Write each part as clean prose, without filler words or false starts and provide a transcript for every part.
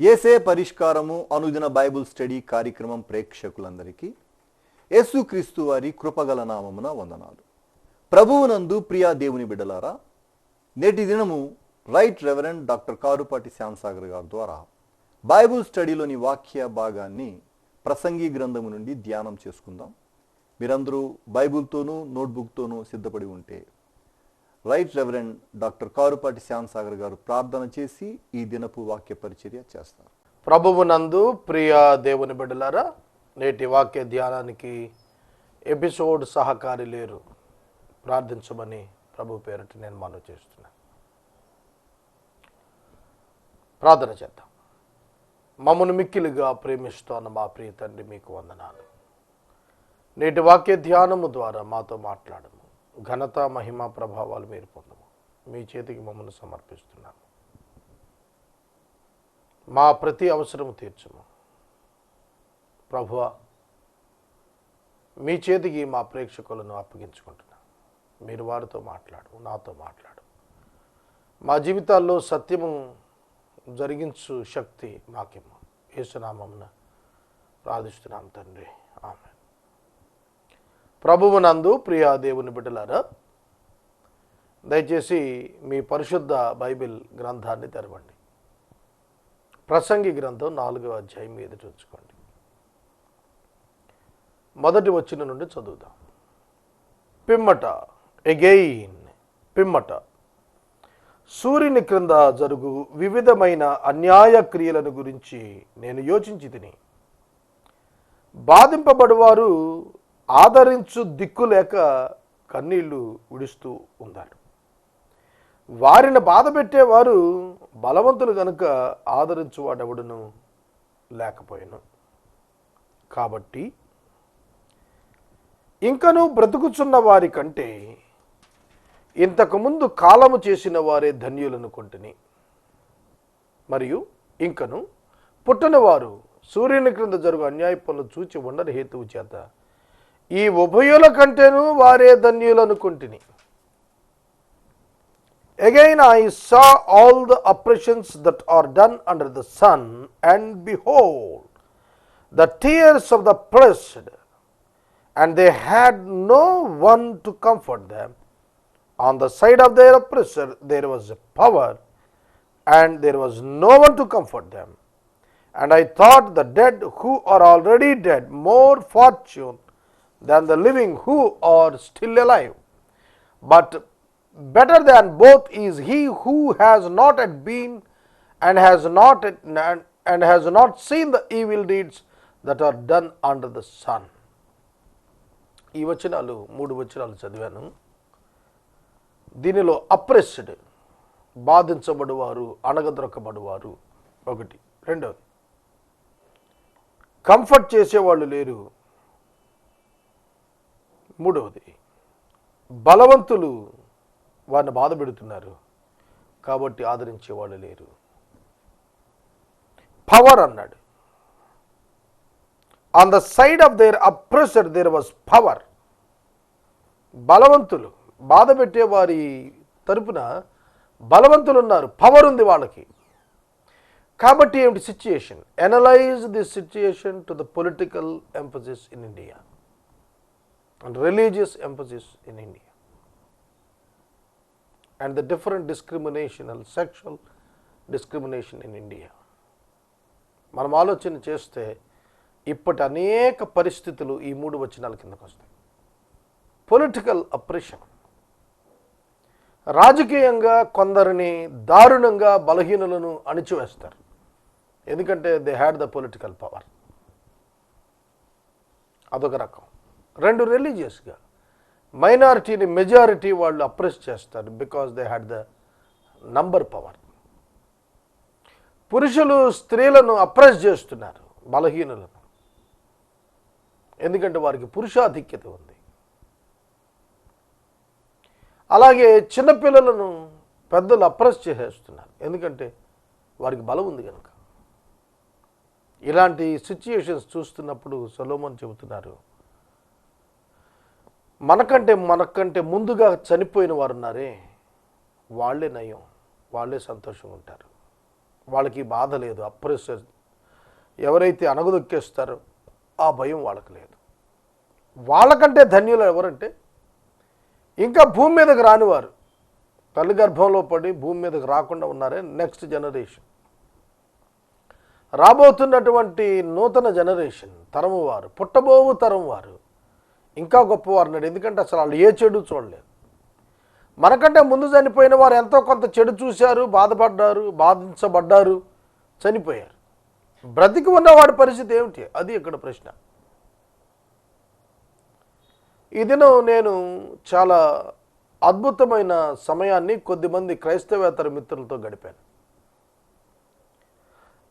యేసే పరిష్కారము అనుదిన Bible study కార్యక్రమం ప్రేక్షకులందరికీ యేసుక్రీస్తు వారి కృపగల నామమున వందనాలు. ప్రభువునందు ప్రియా దేవుని బిడ్డలారా, నేటి దినము రైట్ రెవరెండ్ డాక్టర్ కారుపాటి శ్యాంసాగర్ గారి ద్వారా బైబుల్ స్టడీలోని వాక్య భాగాన్ని ప్రసంగి గ్రంథము నుండి ధ్యానం చేసుకుందాం. మీరందరూ బైబుల్తోనూ నోట్బుక్తోనూ సిద్ధపడి ఉంటే రైట్ రెవరెండ్ డాక్టర్ కారుపాటి శ్యాంసాగర్ గారు ప్రార్థన చేసి ఈ దినపు వాక్య పరిచర్య చేస్తారు. ప్రభువునందు ప్రియ దేవుని బిడ్డలారా, నేటి వాక్య ధ్యానానికి ఎపిసోడ్ సహకారి లేరు, ప్రార్థించమని ప్రభు పేరట నేను మనవి చేస్తున్నాను. ప్రార్థన చేద్దాం. మమ్మను మిక్కిలిగా ప్రేమిస్తున్న మా ప్రియ తండ్రి, మీకు వందనాలు. నేటి వాక్య ధ్యానము ద్వారా మాతో మాట్లాడము. ఘనత మహిమ ప్రభావాలు మీరు పొందము. మీ చేతికి మమ్మల్ని సమర్పిస్తున్నాము. మా ప్రతి అవసరము తీర్చుము ప్రభువా. మీ చేతికి మా ప్రేక్షకులను అప్పగించుకుంటున్నాం. మీరు వారితో మాట్లాడు, నాతో మాట్లాడు. మా జీవితాల్లో సత్యము జరిగించు శక్తి మాకిమ్మ. యేసునామమున ప్రార్థిస్తున్నాం తండ్రి, ఆమేన్. ప్రభువునందు ప్రియ దేవుని బిడ్డలారా, దయచేసి మీ పరిశుద్ధ బైబిల్ గ్రంథాన్ని తెరవండి. ప్రసంగి గ్రంథం 4వ అధ్యాయం మీద చూసుకోండి. మొదటి వచనం నుండి చదువుదాం. పిమ్మట, ఎగెయిన్, పిమ్మట సూర్యుని క్రింద జరుగు వివిధమైన అన్యాయ క్రియలను గురించి నేను యోచించి తిని, బాధింపబడువారు ఆదరించు దిక్కు లేక కన్నీళ్లు విడుస్తూ ఉన్నారు. వారిని బాధ పెట్టేవారు బలవంతులు గనుక ఆదరించువాడెవడును లేకపోయాను. కాబట్టి ఇంకనూ బ్రతుకుచున్న వారి కంటే ఇంతకుముందు కాలము చేసిన వారే ధన్యులనుకుంటుని, మరియు ఇంకను పుట్టని వారు సూర్యుని క్రింద జరుగు అన్యాయ పనులు చూచి ఉండని హేతువు చేత ఈ ఉభయుల కంటేను వారే ధన్యులనుకుంటుని. Again I saw all the oppressions that are done under the sun, and behold, the tears of the oppressed, and they had no one to comfort them. On the side of their oppressor there was a power, and there was no one to comfort them. And I thought the dead who are already dead more fortune than the living who are still alive. But better than both is he who has not yet been and has not seen the evil deeds that are done under the sun. ఈ వచనాలు 3 వచనాలు చదివాను. దీనిలో oppressed, బాధించబడువారు, అణగదొరకబడువారు ఒకటి. రెండవది, comfort చేసేవాళ్ళు లేరు. మూడవది, బలవంతులు వారిని బాధ పెడుతున్నారు కాబట్టి ఆదరించేవాళ్ళు లేరు. పవర్ అన్నాడు. On the side of their oppressor there was power. బలవంతులు, బాధ పెట్టే వారి తరపున బలవంతులు ఉన్నారు, పవర్ ఉంది వాళ్ళకి. కాబట్టి ఏమిటి situation? Analyse this situation to the political emphasis in India and religious emphasis in India, and the different discrimination and sexual discrimination in India. మనం ఆలోచన చేస్తే ఇప్పటి అనేక పరిస్థితులు ఈ 3 వచనాల కిందకు వస్తాయి. పొలిటికల్ అప్రెషన్, రాజకీయంగా కొందరిని దారుణంగా బలహీనులను అణిచివేస్తారు, ఎందుకంటే they had the political power. అదొక రకం. 2, రిలీజియస్గా మైనారిటీని మెజారిటీ వాళ్ళు అప్రెస్ చేస్తారు because they had the number power. పురుషులు స్త్రీలను అప్రెస్ చేస్తున్నారు, బలహీనులను, ఎందుకంటే వారికి పురుషాధిక్యత ఉంది. అలాగే చిన్నపిల్లలను పెద్దలు అప్రెస్ చేసేస్తున్నారు, ఎందుకంటే వారికి బలం ఉంది కనుక. ఇలాంటి సిచ్యుయేషన్స్ చూస్తున్నప్పుడు సొలొమోన్ చెబుతున్నారు, మనకంటే ముందుగా చనిపోయిన వారు ఉన్నారే, వాళ్ళే నయం, వాళ్ళే సంతోషంగా ఉంటారు. వాళ్ళకి బాధ లేదు, అప్రెసర్ ఎవరైతే అణగదొక్కేస్తారో ఆ భయం వాళ్ళకి లేదు. వాళ్ళకంటే ధన్యులు ఎవరంటే ఇంకా భూమి మీదకి రానివారు, తల్లి గర్భంలో పడి భూమి మీదకి రాకుండా ఉన్నారే నెక్స్ట్ జనరేషన్, రాబోతున్నటువంటి నూతన జనరేషన్ తరము వారు, పుట్టబోవు తరం వారు ఇంకా గొప్పవారు నాడు. ఎందుకంటే అసలు వాళ్ళు ఏ చెడు చూడలేదు. మనకంటే ముందు చనిపోయిన వారు ఎంతో కొంత చెడు చూశారు, బాధపడ్డారు, బాధించబడ్డారు, చనిపోయారు. బ్రతికి ఉన్నవాడి పరిస్థితి ఏమిటి? అది ఇక్కడ ప్రశ్న. ఈ దినం నేను చాలా అద్భుతమైన సమయాన్ని కొద్దిమంది క్రైస్తవేతర మిత్రులతో గడిపాను.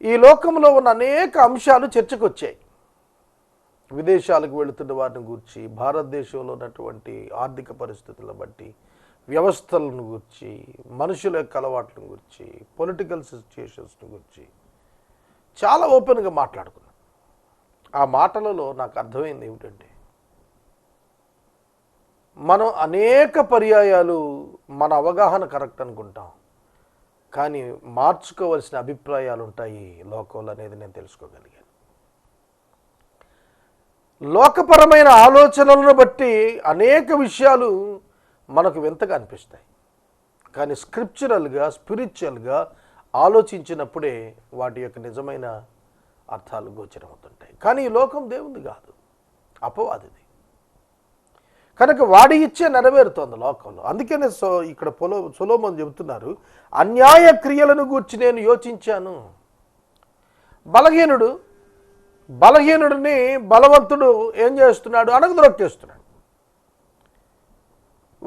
ఈ లోకంలో ఉన్న అనేక అంశాలు చర్చకు వచ్చాయి. విదేశాలకు వెళుతున్న వారిని గురించి, భారతదేశంలో ఉన్నటువంటి ఆర్థిక పరిస్థితులను బట్టి, వ్యవస్థలను గురించి, మనుషుల యొక్క అలవాట్లను గురించి, పొలిటికల్ సిచ్యుయేషన్స్ని గురించి చాలా ఓపెన్గా మాట్లాడుకున్నాం. ఆ మాటలలో నాకు అర్థమైంది ఏమిటంటే, మనం అనేక పర్యాయాలు మన అవగాహన కరెక్ట్ అనుకుంటాం, కానీ మార్చుకోవాల్సిన అభిప్రాయాలు ఉంటాయి లోకంలో అనేది నేను తెలుసుకోగలిగాను. లోకపరమైన ఆలోచనలను బట్టి అనేక విషయాలు మనకు వింతగా అనిపిస్తాయి, కానీ స్క్రిప్చురల్గా, స్పిరిచువల్గా ఆలోచించినప్పుడే వాటి యొక్క నిజమైన అర్థాలు గోచరమవుతుంటాయి. కానీ ఈ లోకం దేవుంది కాదు, అపవాదిది. కనుక వాడి ఇచ్చే నెరవేరుతోంది లోకంలో. అందుకనే ఇక్కడ సొలొమోను చెబుతున్నారు, అన్యాయ క్రియలను గూర్చి నేను యోచించాను. బలహీనుడిని బలవంతుడు ఏం చేస్తున్నాడు? అణగదొక్కేస్తున్నాడు.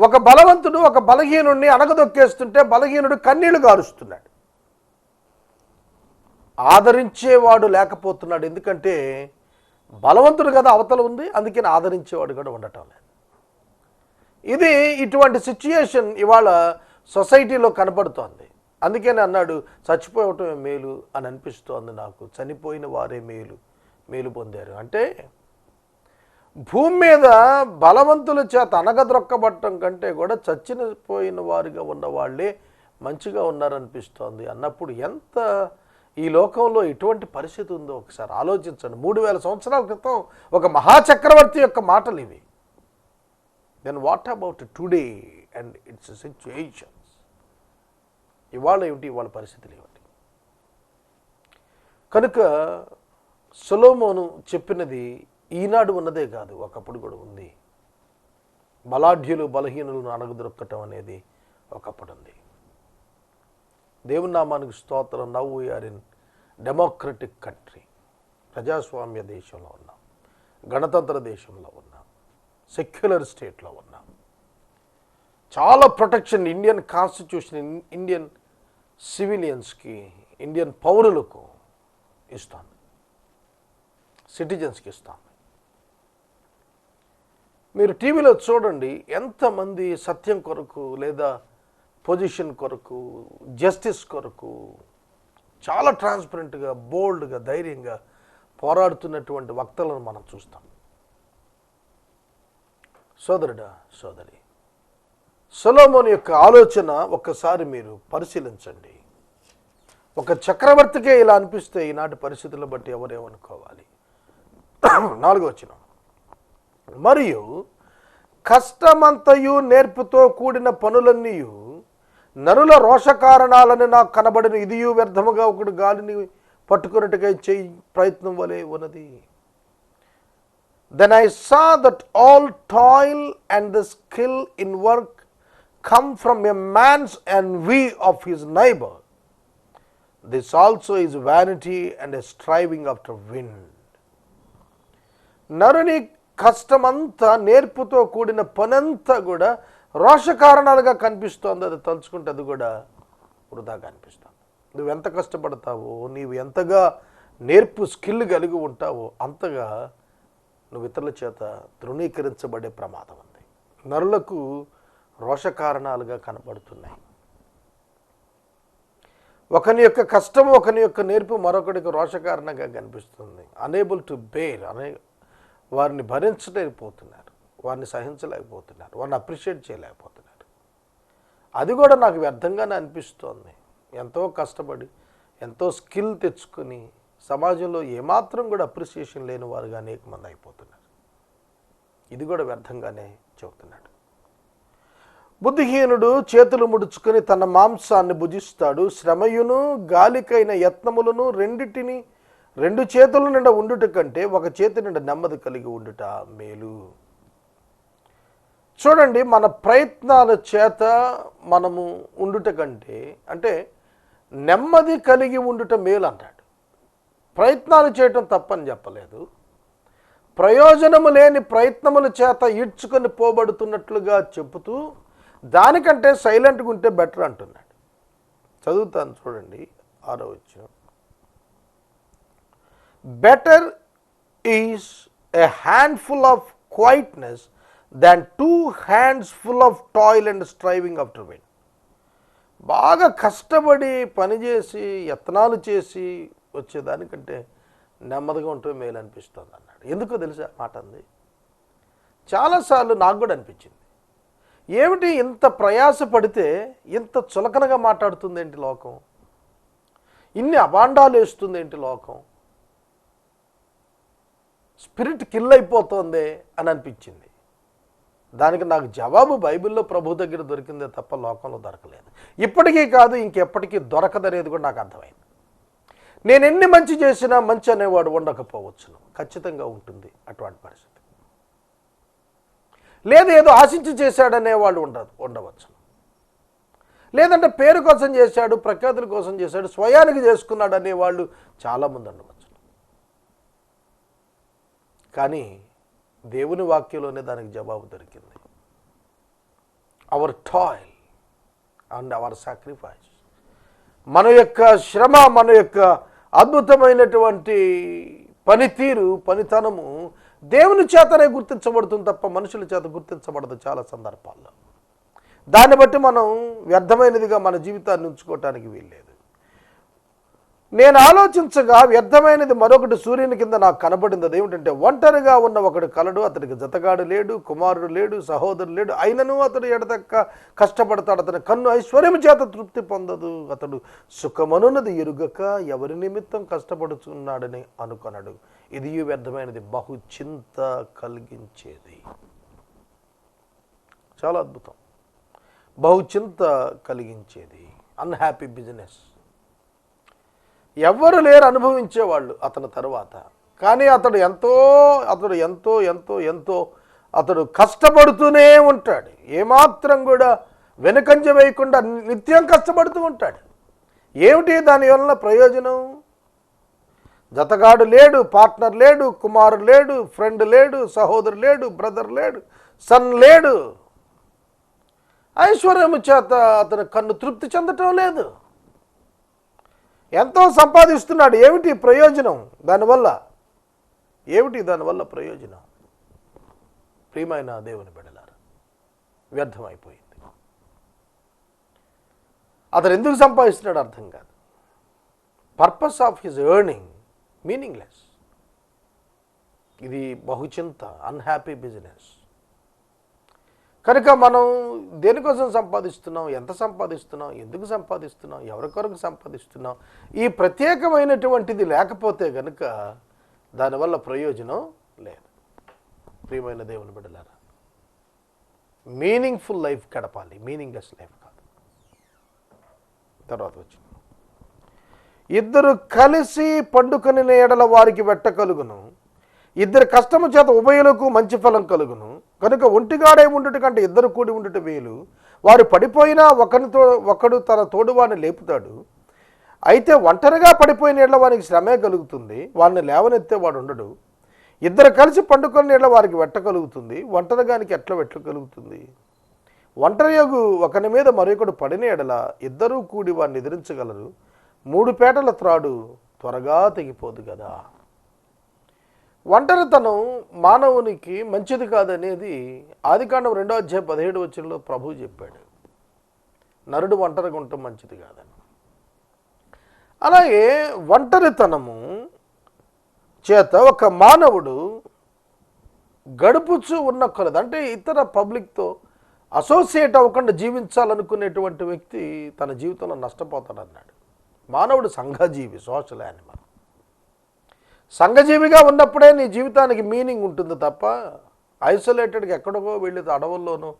ఒక బలవంతుడు ఒక బలహీనుడిని అణగదొక్కేస్తుంటే బలహీనుడు కన్నీళ్లు గారుస్తున్నాడు. ఆదరించేవాడు లేకపోతున్నాడు. ఎందుకంటే బలవంతుడు కదా అవతల ఉంది, అందుకని ఆదరించేవాడు కూడా ఉండటం లేదు. ఇది ఇటువంటి సిచ్యుయేషన్ ఇవాళ సొసైటీలో కనపడుతోంది. అందుకని అన్నాడు, చచ్చిపోవటమే మేలు అని అనిపిస్తోంది నాకు, చనిపోయిన వారే మేలు పొందారు. అంటే భూమి మీద బలవంతుల చేత అణగద్రొక్కబట్టడం కంటే కూడా చచ్చిపోయిన వారిగా ఉన్న వాళ్ళే మంచిగా ఉన్నారనిపిస్తోంది అన్నప్పుడు ఎంత ఈ లోకంలో ఎటువంటి పరిస్థితి ఉందో ఒకసారి ఆలోచించండి. 3000 సంవత్సరాల క్రితం ఒక మహాచక్రవర్తి యొక్క మాటలు ఇవి. Then what about today and its situations? ఇవాళ ఏమిటి, ఇవాళ పరిస్థితులు ఏమిటి? కనుక సొలొమోను చెప్పినది ఈనాడు ఉన్నదే కాదు, ఒకప్పుడు కూడా ఉంది. బలాఢ్యులు బలహీనులను అణగదొక్కటం అనేది ఒకప్పుడు ఉంది. దేవుని నామానికి స్తోత్రం. Now we are in democratic country, ప్రజాస్వామ్య దేశంలో ఉన్నాం, గణతంత్ర దేశంలో ఉన్నాం, సెక్యులర్ స్టేట్లో ఉన్నాం. చాలా ప్రొటెక్షన్ ఇండియన్ కాన్స్టిట్యూషన్ ఇండియన్ సివిలియన్స్కి, ఇండియన్ పౌరులకు ఇస్తుంది, సిటిజన్స్కి ఇస్తుంది. మీరు టీవీలో చూడండి, ఎంతమంది సత్యం కొరకు లేదా పొజిషన్ కొరకు, జస్టిస్ కొరకు చాలా ట్రాన్స్పరెంట్గా, బోల్డ్గా, ధైర్యంగా పోరాడుతున్నటువంటి వక్తలను మనం చూస్తాం. సోదరుడా, సోదరి, సొలొమోను యొక్క ఆలోచన ఒక్కసారి మీరు పరిశీలించండి. ఒక చక్రవర్తికే ఇలా అనిపిస్తే ఈనాటి పరిస్థితులను బట్టి ఎవరేమనుకోవాలి? 4వ వచనం, మరియు కష్టమంతయు నేర్పుతో కూడిన పనులన్నీయు నరుల రోష కారణాలని నాకు కనబడిన ఇదియు వ్యర్థముగా ఒకడు గాలిని పట్టుకున్నట్టుగా చేయి ప్రయత్నం వలె ఉన్నది. Then I saw that all toil and the skill in work come from a man's envy of his neighbor. This also is vanity and a striving after wind. నరుని కష్టమంతా, నేర్పుతో కూడిన పనంతా కూడా రోష కారణాలుగా కనిపిస్తోంది. అది తలుచుకుంటే అది కూడా వృధాగా అనిపిస్తుంది. నువ్వు ఎంత కష్టపడతావో, నీవు ఎంతగా నేర్పు స్కిల్ కలిగి ఉంటావో అంతగా నువ్వు ఇతరుల చేత తృణీకరించబడే ప్రమాదం ఉంది. నరులకు రోష కారణాలుగా కనబడుతున్నాయి. ఒకని యొక్క కష్టం, ఒకని యొక్క నేర్పు మరొకడికి రోష కారణంగా కనిపిస్తుంది. అనేబుల్ టు బేర్ వారిని భరించలేకపోతున్నారు, వారిని సహించలేకపోతున్నారు, వారిని అప్రిషియేట్ చేయలేకపోతున్నారు. అది కూడా నాకు వ్యర్థంగానే అనిపిస్తోంది. ఎంతో కష్టపడి, ఎంతో స్కిల్ తెచ్చుకొని సమాజంలో ఏమాత్రం కూడా అప్రిసియేషన్ లేని వారుగా అనేక మంది అయిపోతున్నారు. ఇది కూడా వ్యర్థంగానే చెబుతున్నాడు. బుద్ధిహీనుడు చేతులు ముడుచుకొని తన మాంసాన్ని భుజిస్తాడు. శ్రమయును గాలికైన యత్నములను రెండు చేతుల నిండా ఉండుట కంటే ఒక చేతి నిండా నెమ్మది కలిగి ఉండుట మేలు. చూడండి, మన ప్రయత్నాల చేత మనము ఉండుట కంటే, అంటే నెమ్మది కలిగి ఉండుట మేలు అంటాడు. ప్రయత్నాలు చేయటం తప్పని చెప్పలేదు. ప్రయోజనము లేని ప్రయత్నముల చేత ఈడ్చుకొని పోబడుతున్నట్లుగా చెబుతూ దానికంటే సైలెంట్గా ఉంటే బెటర్ అంటున్నాడు. చదువుతాను చూడండి, 6వ వచనం. Better is a handful of quietness than 2 hands full of toil and striving after wind. బాగా కష్టపడి పనిచేసి యత్నాలు చేసి వచ్చేదానికంటే నెమ్మదిగా ఉంటే మేలు అనిపిస్తుంది అన్నాడు. ఎందుకో తెలుసా మాట అంది? చాలాసార్లు నాకు కూడా అనిపించింది, ఏమిటి ఇంత ప్రయాస పడితే ఇంత చులకనగా మాట్లాడుతుంది ఏంటి లోకం, ఇన్ని అబాండాలు వేస్తుంది ఏంటి లోకం, స్పిరిట్ కిల్ అయిపోతుంది అని అనిపించింది. దానికి నాకు జవాబు బైబిల్లో ప్రభు దగ్గర దొరికిందే తప్ప లోకంలో దొరకలేదు. ఇప్పటికీ కాదు, ఇంకెప్పటికీ దొరకదనేది కూడా నాకు అర్థమైంది. నేను ఎన్ని మంచి చేసినా మంచి అనేవాడు ఉండకపోవచ్చును, ఖచ్చితంగా ఉంటుంది అటువంటి పరిస్థితి. లేదు ఏదో ఆశించి చేశాడనేవాడు ఉండవచ్చును. లేదంటే పేరు కోసం చేశాడు, ప్రఖ్యాతుల కోసం చేశాడు, స్వయానికి చేసుకున్నాడు అనేవాళ్ళు చాలామంది ఉండవచ్చు. కానీ దేవుని వాక్యంలోనే దానికి జవాబు దొరికింది. Our toil and our sacrifice, మన యొక్క శ్రమ, మన యొక్క అద్భుతమైనటువంటి పనితీరు, పనితనము దేవుని చేతనే గుర్తించబడుతుంది తప్ప మనుషుల చేత గుర్తించబడదు చాలా సందర్భాల్లో. దాన్ని బట్టి మనం వ్యర్థమైనదిగా మన జీవితాన్ని ఉంచుకోవటానికి వీల్లేదు. నేను ఆలోచించగా వ్యర్థమైనది మరొకటి సూర్యుని కింద నాకు కనబడింది. అదేమిటంటే, ఒంటరిగా ఉన్న ఒకడు కలడు, అతనికి జతగాడు లేడు, కుమారుడు లేడు, సహోదరుడు లేడు, అయినను అతడు ఎడతెక్క కష్టపడతాడు. అతని కన్ను ఐశ్వర్యము చేత తృప్తి పొందదు, అతడు సుఖమనున్నది ఎరుగక ఎవరి నిమిత్తం కష్టపడుతున్నాడని అనుకొనడు. ఇది వ్యర్థమైనది, బహు చింత కలిగించేది. చాలా అద్భుతం. బహు చింత కలిగించేది, అన్హ్యాపీ బిజినెస్. ఎవ్వరు లేరు అనుభవించేవాళ్ళు అతని తరువాత. కానీ అతడు ఎంతో కష్టపడుతూనే ఉంటాడు. ఏమాత్రం కూడా వెనుకంజ వేయకుండా నిత్యం కష్టపడుతూ ఉంటాడు. ఏమిటి దానివల్ల ప్రయోజనం? జతగాడు లేడు, పార్ట్నర్ లేడు, కుమారుడు లేడు, ఫ్రెండ్ లేడు, సహోదరు లేడు, బ్రదర్ లేడు, సన్ లేడు. ఐశ్వర్యము చేత అతని కన్ను తృప్తి చెందటం లేదు. ఎంతో సంపాదిస్తున్నాడు, ఏమిటి ప్రయోజనం దానివల్ల? ప్రయోజనం? ప్రియమైన దేవుని బిడ్డలారా, వ్యర్థమైపోయింది. అతను ఎందుకు సంపాదిస్తున్నాడు అర్థం కాదు. Purpose of his earning meaningless. ఇది బహుచింత, అన్హ్యాపీ బిజినెస్. కనుక మనం దేనికోసం సంపాదిస్తున్నాం, ఎంత సంపాదిస్తున్నాం, ఎందుకు సంపాదిస్తున్నాం, ఎవరి కొరకు సంపాదిస్తున్నాం, ఈ ప్రత్యేకమైనటువంటిది లేకపోతే కనుక దానివల్ల ప్రయోజనం లేదు. ప్రియమైన దేవుని బిడ్డలారా, మీనింగ్ఫుల్ లైఫ్ గడపాలి, మీనింగ్లెస్ లైఫ్ కాదు. తర్వాత వచ్చింది, ఇద్దరు కలిసి పండుకొని ఎడల వారికి వెట్ట కలుగును, ఇద్దరు కష్టము చేత ఉభయులకు మంచి ఫలం కలుగును. కనుక ఒంటిగాడే ఉండుట కంటే ఇద్దరు కూడి ఉండుట మేలు. వారు పడిపోయినా ఒకడు తన తోడువాడిని లేపుతాడు. అయితే ఒంటరిగా పడిపోయిన ఎడల వారికి శ్రమే కలుగుతుంది, వారిని లేవనెత్తే వాడు ఉండడు. ఇద్దరు కలిసి పండుకొని ఎడల వారికి వెట్ట కలుగుతుంది, ఒంటరిగానికి ఎట్లా కలుగుతుంది? ఒంటరియగు ఒకని మీద మరొకడు పడిన ఎడల ఇద్దరూ కూడి వారిని ఎదిరించగలరు. 3 పేటల త్రాడు త్వరగా తెగిపోదు కదా. ఒంటరితనం మానవునికి మంచిది కాదనేది ఆదికాండం 2వ అధ్యాయం 17వ వచనంలో ప్రభువు చెప్పాడు. నరుడు ఒంటరిగా ఉండటం మంచిది కాదని. అలాగే ఒంటరితనము చేత ఒక మానవుడు గడుపుచు ఉన్న కొలది, అంటే ఇతర పబ్లిక్తో అసోసియేట్ అవ్వకుండా జీవించాలనుకునేటువంటి వ్యక్తి తన జీవితంలో నష్టపోతాడన్నాడు. మానవుడు సంఘజీవి, సోషల్ యానిమల్. సంఘజీవిగా ఉన్నప్పుడే నీ జీవితానికి మీనింగ్ ఉంటుంది తప్ప ఐసోలేటెడ్గా ఎక్కడికో వెళ్ళి అడవుల్లోనో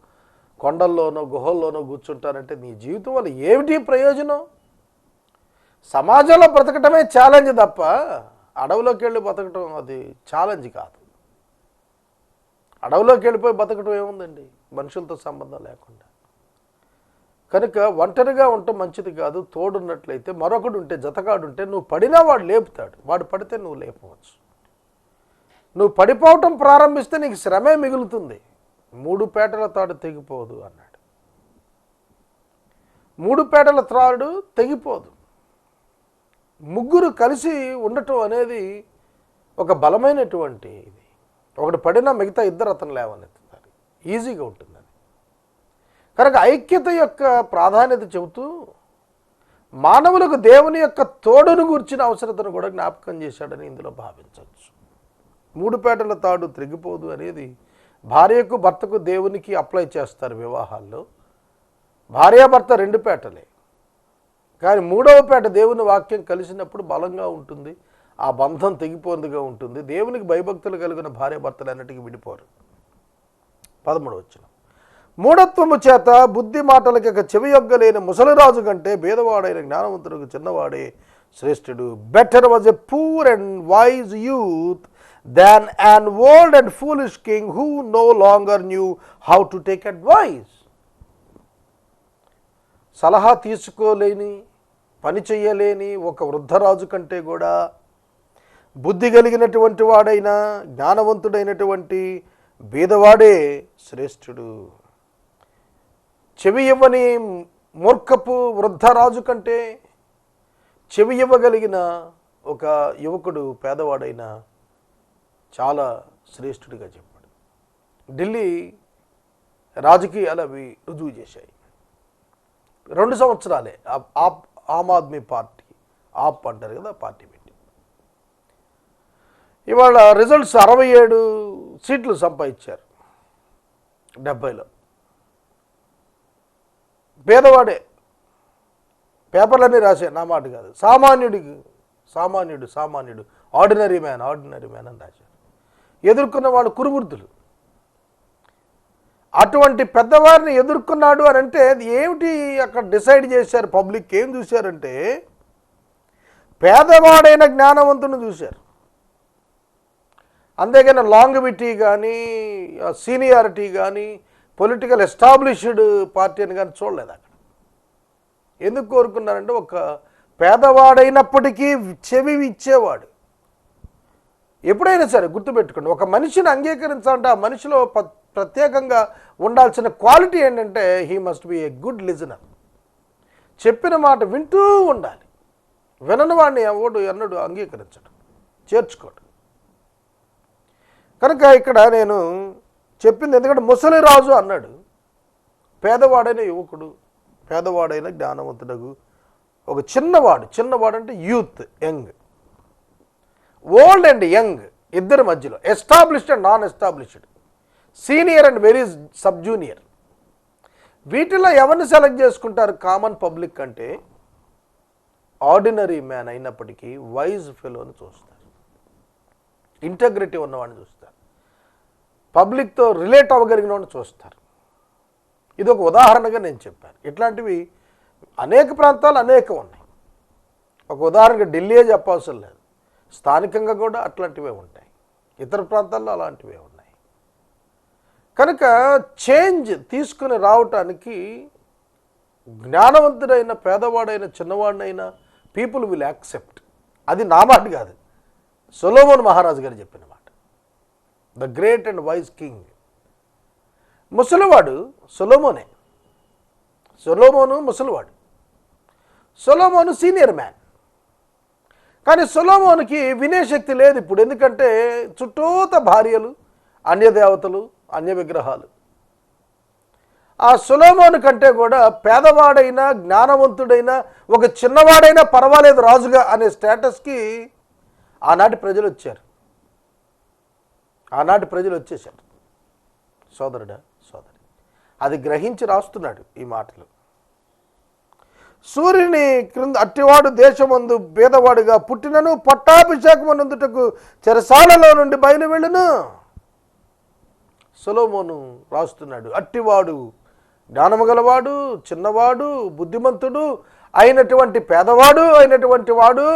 కొండల్లోనో గుహల్లోనో కూర్చుంటారంటే నీ జీవితం వల్ల ఏమిటి ప్రయోజనం? సమాజంలో బ్రతకటమే ఛాలెంజ్ తప్ప అడవిలోకి వెళ్ళి బతకటం అది ఛాలెంజ్ కాదు. అడవిలోకి వెళ్ళిపోయి బతకటం ఏముందండి మనుషులతో సంబంధం లేకుండా. కనుక ఒంటరిగా ఉండటం మంచిది కాదు. తోడున్నట్లయితే మరొకడు ఉంటే, జతగాడుంటే నువ్వు పడినా వాడు లేపుతాడు, వాడు పడితే నువ్వు లేపవచ్చు. నువ్వు పడిపోవటం ప్రారంభిస్తే నీకు శ్రమే మిగులుతుంది. 3 పేటల తాడు తెగిపోదు అన్నాడు. 3 పేటల త్రాడు తెగిపోదు. ముగ్గురు కలిసి ఉండటం అనేది ఒక బలమైనటువంటి ఇది. ఒకడు పడినా మిగతా ఇద్దరు అతను లేవనెత్తుతారు, ఈజీగా ఉంటుంది. కనుక ఐక్యత యొక్క ప్రాధాన్యత చెబుతూ మానవులకు దేవుని యొక్క తోడును గూర్చిన అవసరతను కూడా జ్ఞాపకం చేశాడని ఇందులో భావించవచ్చు. 3 పేటల తాడు తెగిపోదు అనేది భార్యకు భర్తకు దేవునికి అప్లై చేస్తారు వివాహాల్లో. భార్యాభర్త 2 పేటలే, కానీ 3వ పేట దేవుని వాక్యం కలిసినప్పుడు బలంగా ఉంటుంది, ఆ బంధం తెగిపోందుగా ఉంటుంది. దేవునికి భయభక్తులు కలిగిన భార్యాభర్తలు అన్నిటికీ విడిపోరు. 13వ వచనం, మూఢత్వము చేత బుద్ధి మాటలకి చెవియొగ్గలేని ముసలిరాజు కంటే భేదవాడైన జ్ఞానవంతుడికి చిన్నవాడే శ్రేష్ఠుడు. Better was a poor and wise youth than an old and foolish king who no longer knew how to take advice. సలహా తీసుకోలేని, పని చెయ్యలేని ఒక వృద్ధరాజు కంటే కూడా బుద్ధి కలిగినటువంటి వాడైన జ్ఞానవంతుడైనటువంటి బీదవాడే శ్రేష్ఠుడు. చెవి ఇవ్వని మూర్ఖపు వృద్ధరాజు కంటే చెవి ఇవ్వగలిగిన ఒక యువకుడు పేదవాడైన చాలా శ్రేష్ఠుడిగా చెప్పాడు. ఢిల్లీ రాజకీయాలు అవి రుజువు చేశాయి. 2 సంవత్సరాలే ఆమ్ ఆద్మీ పార్టీ, ఆప్ అంటారు కదా, పార్టీ పెట్టి ఇవాళ రిజల్ట్స్ 67 సీట్లు సంపాదించారు 70లో. పేదవాడే, పేపర్లన్నీ రాసే, నా మాట కాదు, సామాన్యుడు ఆర్డినరీ మ్యాన్ అని రాశారు. ఎదుర్కొన్న వాళ్ళు కురువృద్ధులు. అటువంటి పెద్దవారిని ఎదుర్కొన్నాడు అని అంటే అది ఏమిటి అక్కడ డిసైడ్ చేశారు? పబ్లిక్ ఏం చూశారంటే పేదవాడైన జ్ఞానవంతుని చూశారు. అంతేగాని లాంగివిటీ కానీ సీనియారిటీ కానీ పొలిటికల్ ఎస్టాబ్లిష్డ్ పార్టీ అని కానీ చూడలేదు అక్కడ. ఎందుకు కోరుకున్నారంటే ఒక పేదవాడైనప్పటికీ చెవి ఇచ్చేవాడు. ఎప్పుడైనా సరే గుర్తుపెట్టుకోండి, ఒక మనిషిని అంగీకరించాలంటే ఆ మనిషిలో ప్రత్యేకంగా ఉండాల్సిన క్వాలిటీ ఏంటంటే he must be a good listener. చెప్పిన మాట వింటూ ఉండాలి. వినని వాడిని ఎవడు ఎన్నడు అంగీకరించడు, చేర్చుకోడు. కనుక ఇక్కడ నేను చెప్పింది ఎందుకంటే ముసలిరాజు అన్నాడు, పేదవాడైన యువకుడు, పేదవాడైన జ్ఞానవంతుడు, ఒక చిన్నవాడు అంటే youth, young, old and young ఇద్దరి మధ్యలో, established and non established, senior and very sub junior. వీటిలో ఎవరిని సెలెక్ట్ చేసుకుంటారు కామన్ పబ్లిక్ అంటే ఆర్డినరీ మ్యాన్ అయినప్పటికీ వైజ్ ఫెలోని చూస్తారు, ఇంటగ్రిటీ ఉన్నవాడిని చూస్తారు, పబ్లిక్తో రిలేట్ అవ్వగలిగిన వాడిని చూస్తారు. ఇది ఒక ఉదాహరణగా నేను చెప్పాను. ఇట్లాంటివి అనేక ప్రాంతాలు అనేకం ఉన్నాయి. ఒక ఉదాహరణగా ఢిల్లీయే చెప్పవసరం లేదు, స్థానికంగా కూడా అట్లాంటివే ఉంటాయి, ఇతర ప్రాంతాల్లో అలాంటివే ఉన్నాయి. కనుక చేంజ్ తీసుకుని రావటానికి జ్ఞానవంతుడైన పేదవాడైన చిన్నవాడినైనా పీపుల్ విల్ యాక్సెప్ట్. అది నా మాట కాదు, సొలొమోను మహారాజు గారు చెప్పిన మాట. The great and wise king. ముసలివాడు సొలొమోనే. సొలొమోను ముసలివాడు, సొలొమోను సీనియర్ మ్యాన్. కానీ సొలొమోనుకి వినే శక్తి లేదు ఇప్పుడు. ఎందుకంటే చుట్టూత భార్యలు, అన్యదేవతలు, అన్య విగ్రహాలు. ఆ సొలొమోను కంటే కూడా పేదవాడైనా జ్ఞానవంతుడైనా ఒక చిన్నవాడైనా పర్వాలేదు రాజుగా అనే స్టేటస్కి ఆనాటి ప్రజలు వచ్చారు. ఆనాటి ప్రజలు వచ్చేసారు. సోదరుడా, సోదరి, అది గ్రహించి రాస్తున్నాడు ఈ మాటలు. సూర్యుని క్రింద అట్టివాడు దేశమందు పేదవాడిగా పుట్టినను పట్టాభిషేకమునందుటకు చెరసాలలో నుండి బయలు వెళ్ళును. సొలొమోను రాస్తున్నాడు, అట్టివాడు జ్ఞానము గలవాడు, చిన్నవాడు, బుద్ధిమంతుడు అయినటువంటి పేదవాడు అయినటువంటి వాడు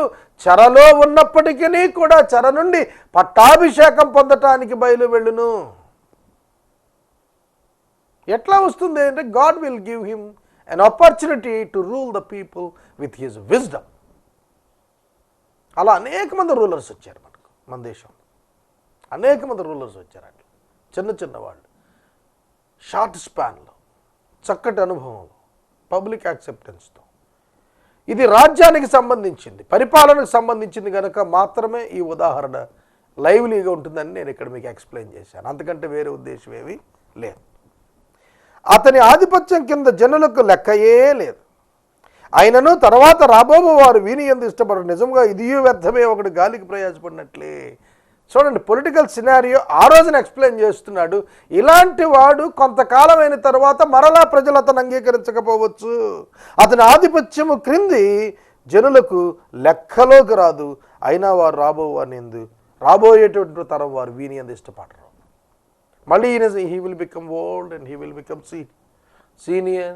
చెరలో ఉన్నప్పటికీ కూడా చెర నుండి పట్టాభిషేకం పొందటానికి బయలు వెళ్ళును. ఎట్లా వస్తుంది అంటే God will give him an opportunity to rule the people with his wisdom. అలా అనేక మంది రూలర్స్ వచ్చారు మనకు, మన దేశంలో అనేక మంది రూలర్స్ వచ్చారు. అట్లా చిన్న చిన్న వాళ్ళు షార్ట్ స్పాన్లో, చక్కటి అనుభవంలో, పబ్లిక్ యాక్సెప్టెన్స్తో. ఇది రాజ్యానికి సంబంధించింది, పరిపాలనకు సంబంధించింది కనుక మాత్రమే ఈ ఉదాహరణ లైవ్లీగా ఉంటుందని నేను ఇక్కడ మీకు ఎక్స్ప్లెయిన్ చేశాను. అంతకంటే వేరే ఉద్దేశం ఏమీ లేదు. అతని ఆధిపత్యం కింద జనులకు లెక్కయే లేదు. ఆయనను తర్వాత రాబోబో వారు వీని యందు ఇష్టపడరు. నిజంగా ఇదియూ వ్యర్థమే, ఒకటి గాలికి ప్రయాసపడినట్లే. చూడండి, పొలిటికల్ సినారియో ఆ రోజున ఎక్స్ప్లెయిన్ చేస్తున్నాడు. ఇలాంటి వాడు కొంతకాలం అయిన తర్వాత మరలా ప్రజలు అతను అంగీకరించకపోవచ్చు. అతని ఆధిపత్యము క్రింది జనులకు లెక్కలోకి రాదు. అయినా వారు రాబోయేటువంటి తరం వారు వీని యందు ఇష్టపడరు. మళ్ళీ he will become old and he will become senior.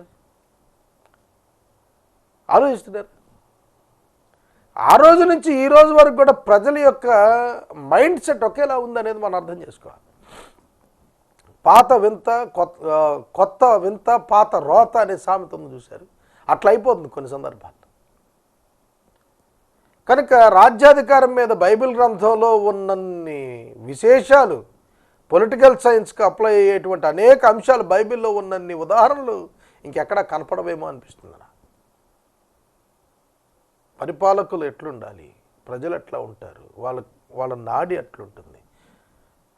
ఆలోచిస్తున్నారు. ఆ రోజు నుంచి ఈ రోజు వరకు కూడా ప్రజల యొక్క మైండ్ సెట్ ఒకేలా ఉందనేది మనం అర్థం చేసుకోవాలి. పాత వింత కొత్త వింత పాత రోత అనే సామెత ఉంది చూశారు, అట్లా అయిపోతుంది కొన్ని సందర్భాల్లో. కనుక రాజ్యాధికారం మీద బైబిల్ గ్రంథంలో ఉన్నన్ని విశేషాలు, పొలిటికల్ సైన్స్కి అప్లై అయ్యేటువంటి అనేక అంశాలు బైబిల్లో ఉన్నన్ని ఉదాహరణలు ఇంకెక్కడా కనపడవేమో అనిపిస్తుంది. పరిపాలకులు ఎట్లుండాలి, ప్రజలు ఎట్లా ఉంటారు, వాళ్ళ నాడి ఎట్లుంటుంది,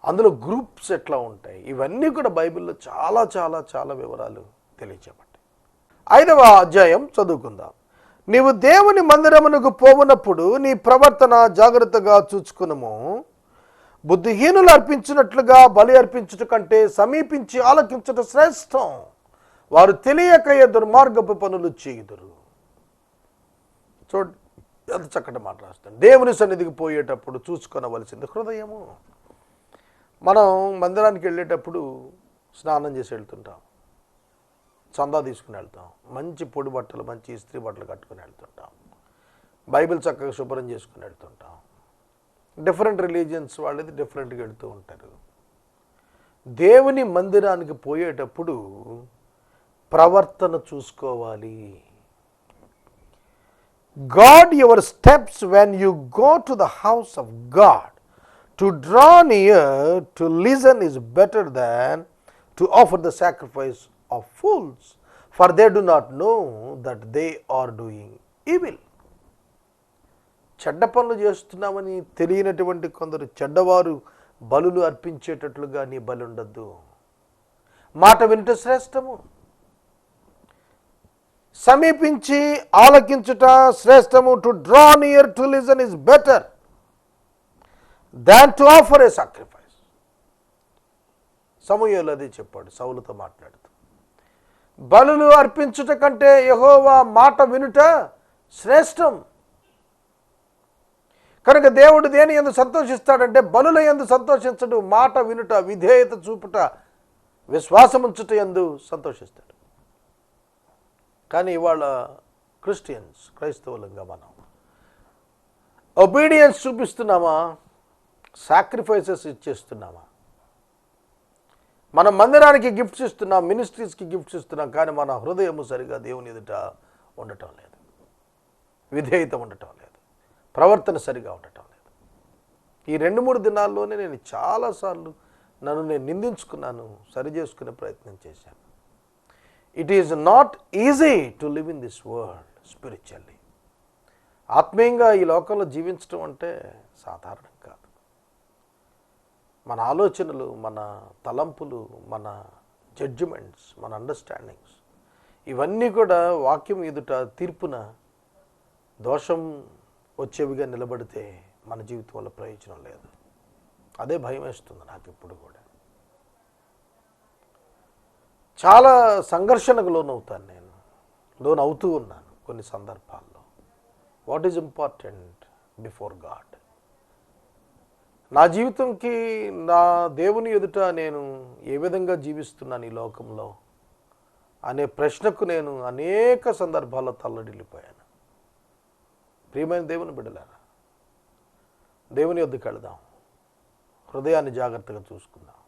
అందులో గ్రూప్స్ ఎట్లా ఉంటాయి, ఇవన్నీ కూడా బైబిల్లో చాలా చాలా చాలా వివరాలు తెలియచేయబడ్డాయి. 5వ అధ్యాయం చదువుకుందాం. నీవు దేవుని మందిరమునకు పోవునప్పుడు నీ ప్రవర్తన జాగ్రత్తగా చూచుకునుము. బుద్ధిహీనులు అర్పించినట్లుగా బలి అర్పించుట కంటే సమీపించి ఆలకించుట శ్రేష్టం. వారు తెలియకయే దుర్మార్గపు పనులు చేయుదురు. చూడండి, ఎంత చక్కటి మాట రాస్తాను. దేవుని సన్నిధికి పోయేటప్పుడు చూసుకొనవలసింది హృదయము. మనం మందిరానికి వెళ్ళేటప్పుడు స్నానం చేసి వెళ్తుంటాం, చందా తీసుకుని వెళ్తాం, మంచి పొడి బట్టలు, మంచి ఇస్త్రీ బట్టలు కట్టుకుని వెళ్తుంటాం, బైబిల్ చక్కగా శుభ్రం చేసుకుని వెళ్తుంటాం. డిఫరెంట్ రిలీజియన్స్ వాళ్ళది డిఫరెంట్గా వెళ్తూ ఉంటారు. దేవుని మందిరానికి పోయేటప్పుడు ప్రవర్తన చూసుకోవాలి. Guard your steps when you go to the house of God. To draw near to listen is better than to offer the sacrifice of fools, for they do not know that they are doing evil. చెడ్డ పనులు చేస్తున్నామని తెలియనటువంటి కొందరు చెడ్డవారు బలులు అర్పించేటట్లుగా నీ బలి ఉండద్దు. మాట వినుట శ్రేష్టము, సమీపించి ఆలకించుట శ్రేష్టము. To draw near to listen is better than to offer a sacrifice. సమూయేలు అది చెప్పాడు సౌలుతో మాట్లాడుతూ. బలులు అర్పించుట కంటే యెహోవా మాట వినుట శ్రేష్టం. కనుక దేవుడు దేని యందు సంతోషిస్తాడంటే బలుల యందు సంతోషించడు, మాట వినుట, విధేయత చూపుట, విశ్వాసముంచుట యందు సంతోషిస్తాడు. కానీ ఇవాళ క్రైస్తవులంగా మనం ఒబీడియన్స్ చూపిస్తున్నామా, సాక్రిఫైసెస్ ఇచ్చేస్తున్నామా? మనం మందిరానికి గిఫ్ట్స్ ఇస్తున్నాం, మినిస్ట్రీస్కి గిఫ్ట్స్ ఇస్తున్నాం, కానీ మన హృదయము సరిగా దేవుని ఎదుట ఉండటం లేదు, విధేయత ఉండటం లేదు, ప్రవర్తన సరిగా ఉండటం లేదు. ఈ 2-3 దినాల్లోనే నేను చాలాసార్లు నన్ను నేను నిందించుకున్నాను, సరి చేసుకునే ప్రయత్నం చేశాను. It is not easy to live in this world spiritually. ఆత్మీయంగా ఈ లోకంలో జీవించడం అంటే సాధారణం కాదు. మన ఆలోచనలు, మన తలంపులు, మన జడ్జిమెంట్స్, మన అండర్స్టాండింగ్స్ ఇవన్నీ కూడా వాక్యం ఎదుట తీర్పున దోషం వచ్చేవిగా నిలబడితే మన జీవితంలో ప్రయోజనం లేదు. అదే భయం వేస్తుంది నాకు ఇప్పుడు కూడా. చాలా సంఘర్షణకు లోనవుతాను, నేను లోనవుతూ ఉన్నాను కొన్ని సందర్భాల్లో. What is important before God? నా జీవితంకి, నా దేవుని ఎదుట నేను ఏ విధంగా జీవిస్తున్నాను ఈ లోకంలో అనే ప్రశ్నకు నేను అనేక సందర్భాల్లో తల్లడిల్లిపోయాను. ప్రియమైన దేవుని బిడ్డలారా, దేవుని యొద్దకు వెళదాం. హృదయాన్ని జాగ్రత్తగా చూసుకుందాం,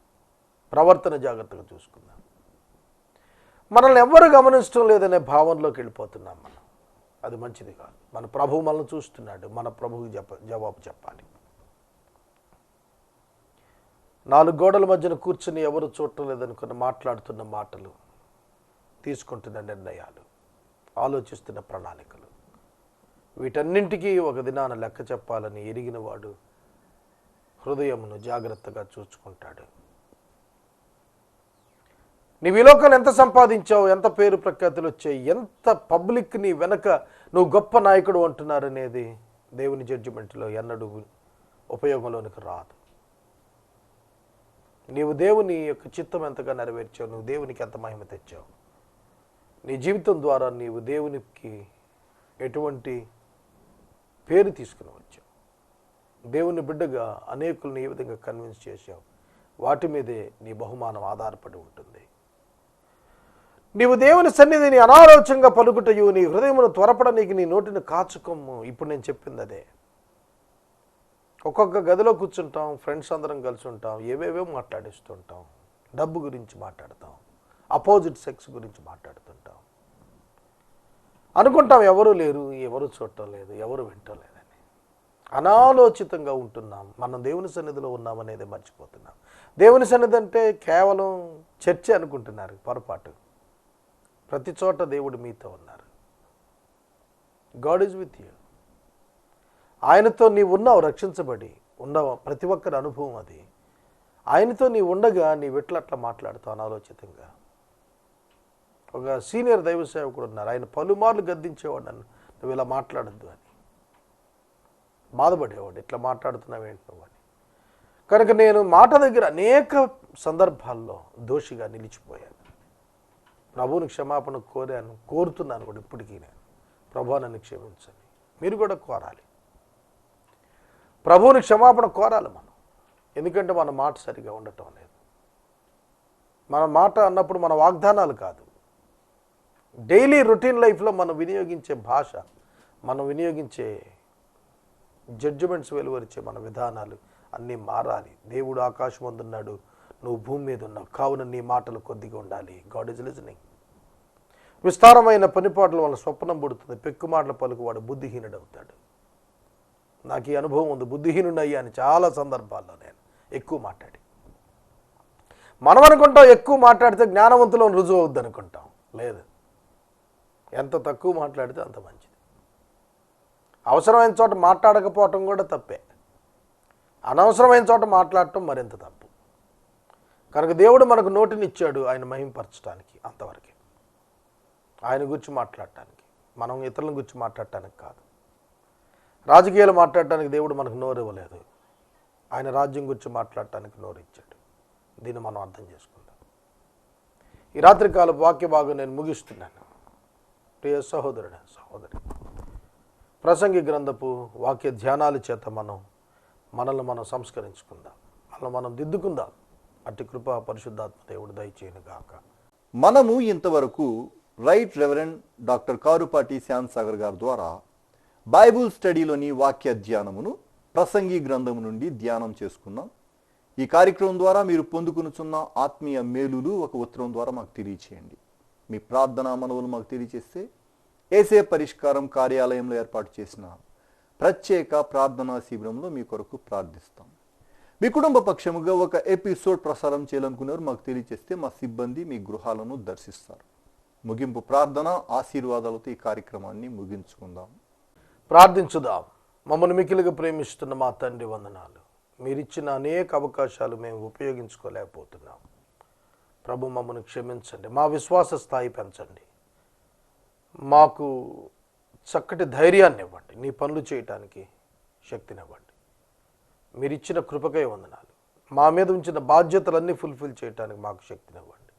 ప్రవర్తన జాగ్రత్తగా చూసుకుందాం. మనల్ని ఎవ్వరు గమనించడం లేదనే భావనలోకి వెళ్ళిపోతున్నాం మనం. అది మంచిది కాదు. మన ప్రభువు మనల్ని చూస్తున్నాడు, మన ప్రభువుకి జవాబు చెప్పాలి. 4 గోడల మధ్యన కూర్చుని ఎవరు చూడటం లేదనుకుని మాట్లాడుతున్న మాటలు, తీసుకుంటున్న నిర్ణయాలు, ఆలోచిస్తున్న ప్రణాళికలు, వీటన్నింటికీ ఒక దినాన లెక్క చెప్పాలని ఎరిగిన వాడు హృదయమును జాగ్రత్తగా చూసుకుంటాడు. నీవు ఈ లోకంలో ఎంత సంపాదించావు, ఎంత పేరు ప్రఖ్యాతులు వచ్చాయి, ఎంత పబ్లిక్ నీ వెనక నువ్వు గొప్ప నాయకుడు అంటున్నారనేది దేవుని జడ్జిమెంట్లో ఎన్నడూ ఉపయోగంలోనికి రాదు. నీవు దేవుని యొక్క చిత్తం ఎంతగా నెరవేర్చావు, నువ్వు దేవునికి ఎంత మహిమ తెచ్చావు, నీ జీవితం ద్వారా నీవు దేవునికి ఎటువంటి పేరు తీసుకుని వచ్చావు, దేవుని బిడ్డగా అనేకులను ఏ విధంగా కన్విన్స్ చేశావు, వాటి మీదే నీ బహుమానం ఆధారపడి ఉంటుంది. నీవు దేవుని సన్నిధిని అనాలోచనగా పలుకుటయు, నీ హృదయమును త్వరపడనీకి నీ నోటిని కాచుకొమ్ము. ఇప్పుడు నేను చెప్పింది అదే. ఒక్కొక్క గదిలో కూర్చుంటాం, ఫ్రెండ్స్ అందరం కలిసి ఉంటాం, ఏవేవో మాట్లాడిస్తుంటాం, డబ్బు గురించి మాట్లాడతాం, అపోజిట్ సెక్స్ గురించి మాట్లాడుతుంటాం, అనుకుంటాం ఎవరు లేరు, ఎవరు చూడటం లేదు, ఎవరు వింటం లేదని. అనాలోచితంగా ఉంటున్నాం. మనం దేవుని సన్నిధిలో ఉన్నామనేది మర్చిపోతున్నాం. దేవుని సన్నిధి అంటే కేవలం చర్చ అనుకుంటున్నారు, పొరపాటు. ప్రతి చోట దేవుడు మీతో ఉన్నారు. God is with you. ఆయనతో నీవు ఉన్నావు, రక్షించబడి ఉన్నావు. ప్రతి ఒక్కరి అనుభవం అది. ఆయనతో నీవు ఉండగా నీవు ఎట్లా మాట్లాడుతావు అనాలోచితంగా. ఒక సీనియర్ దైవ సేవకుడు ఉన్నారు, ఆయన పలుమార్లు గద్దించేవాడు నన్ను, నువ్వు ఇలా మాట్లాడద్దు అని. బాధపడేవాడు, ఇట్లా మాట్లాడుతున్నావేంటి నువ్వు అని. కనుక నేను మాట దగ్గర అనేక సందర్భాల్లో దోషిగా నిలిచిపోయాను. ప్రభువుని క్షమాపణ కోరుతున్నాను కూడా ఇప్పటికీ. నేను ప్రభువా నన్ను క్షమించండి. మీరు కూడా కోరాలి, ప్రభువుని క్షమాపణ కోరాలి మనం. ఎందుకంటే మన మాట సరిగా ఉండటం లేదు. మన మాట అన్నప్పుడు మన వాగ్దానాలు కాదు, డైలీ రొటీన్ లైఫ్లో మనం వినియోగించే భాష, మనం వినియోగించే జడ్జిమెంట్స్ వెలువరిచే మన విధానాలు అన్నీ మారాలి. దేవుడు ఆకాశం అందున్నాడు, నువ్వు భూమి మీద ఉన్నావు, కావున నీ మాటలు కొద్దిగా ఉండాలి. God is listening. విస్తారమైన పనిపాట్ల వల్ల స్వప్నం పుడుతుంది, పెక్కు మాటల పలుకువాడు బుద్ధిహీనుడు అవుతాడు. నాకు ఈ అనుభవం ఉంది, బుద్ధిహీనుడు అయ్యా అని చాలా సందర్భాల్లో నేను ఎక్కువ మాట్లాడి. మనం అనుకుంటాం ఎక్కువ మాట్లాడితే జ్ఞానవంతులో రుజువు అవుద్ది అనుకుంటాం. లేదు, ఎంత తక్కువ మాట్లాడితే అంత మంచిది. అవసరమైన చోట మాట్లాడకపోవటం కూడా తప్పే, అనవసరమైన చోట మాట్లాడటం మరింత తప్పు. కనుక దేవుడు మనకు నోటిని ఇచ్చాడు ఆయన మహింపరచడానికి, అంతవరకే. ఆయన గురించి మాట్లాడటానికి, మనం ఇతరుల గురించి మాట్లాడటానికి కాదు. రాజకీయాలు మాట్లాడటానికి దేవుడు మనకు నోరు ఇవ్వలేదు, ఆయన రాజ్యం గురించి మాట్లాడటానికి నోరు ఇచ్చాడు. దీన్ని మనం అర్థం చేసుకుందాం. ఈ రాత్రికాల వాక్య భాగం నేను ముగిస్తున్నాను. ప్రియ సహోదరుడు, సహోదరి, ప్రసంగి గ్రంథపు వాక్య ధ్యానాల చేత మనల్ని మనం సంస్కరించుకుందాం, మనల్ని మనం దిద్దుకుందాం. అట్టి కృప పరిశుద్ధాత్మ దేవుడు దయచేయను గాక. మనము ఇంతవరకు right reverend doctor Karupati Shyam Sagar గారి ద్వారా బైబుల్ స్టడీలోని వాక్య ధ్యానమును ప్రసంగి గ్రంథము నుండి ధ్యానం చేసుకున్నాం. ఈ కార్యక్రమం ద్వారా మీరు పొందుకునుచున్న ఆత్మీయ మేలులు ఒక ఉత్తరం ద్వారా మాకు తెలియచేయండి. మీ ప్రార్థనా మనవులు మాకు తెలియచేస్తే ఏసే పరిష్కారం కార్యాలయంలో ఏర్పాటు చేసిన ప్రత్యేక ప్రార్థనా శిబిరంలో మీ కొరకు ప్రార్థిస్తాం. మీ కుటుంబ పక్షముగా ఒక ఎపిసోడ్ ప్రసారం చేయాలనుకున్నారు మాకు తెలియచేస్తే మా సిబ్బంది మీ గృహాలను దర్శిస్తారు. ముగింపు ప్రార్థన ఆశీర్వాదాలతో ఈ కార్యక్రమాన్ని ముగించుకుందాం. ప్రార్థించుదాం. మమ్మల్ని మిక్కిలిగా ప్రేమిస్తున్న మా తండ్రి, వందనాలు. మీరిచ్చిన అనేక అవకాశాలు మేము ఉపయోగించుకోలేకపోతున్నాం. ప్రభు, మమ్మల్ని క్షమించండి, మా విశ్వాస స్థాయి పెంచండి, మాకు చక్కటి ధైర్యాన్ని ఇవ్వండి, నీ పనులు చేయటానికి శక్తినివ్వండి. మీరిచ్చిన కృపకై వందనాలు. మా మీద ఉంచిన బాధ్యతలన్నీ ఫుల్ఫిల్ చేయటానికి మాకు శక్తినివ్వండి,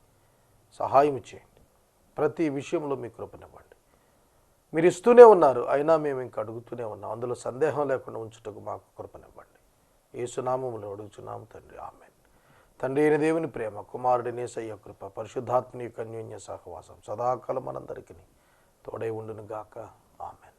సహాయం చేయండి. ప్రతి విషయంలో మీ కృపనివ్వండి. మీరు ఇస్తూనే ఉన్నారు, అయినా మేము ఇంక అడుగుతూనే ఉన్నాం. అందులో సందేహం లేకుండా ఉంచుటకు మాకు కృపనివ్వండి. యేసునామములో అడుగుచున్నాము తండ్రి, ఆమేన్. తండ్రి అయిన దేవుని ప్రేమ, కుమారుడిని యేసయ్య కృప, పరిశుద్ధాత్మని యొక్క అన్యోన్య సహవాసం సదాకాలం మనందరికీ తోడై ఉండును గాక. ఆమేన్.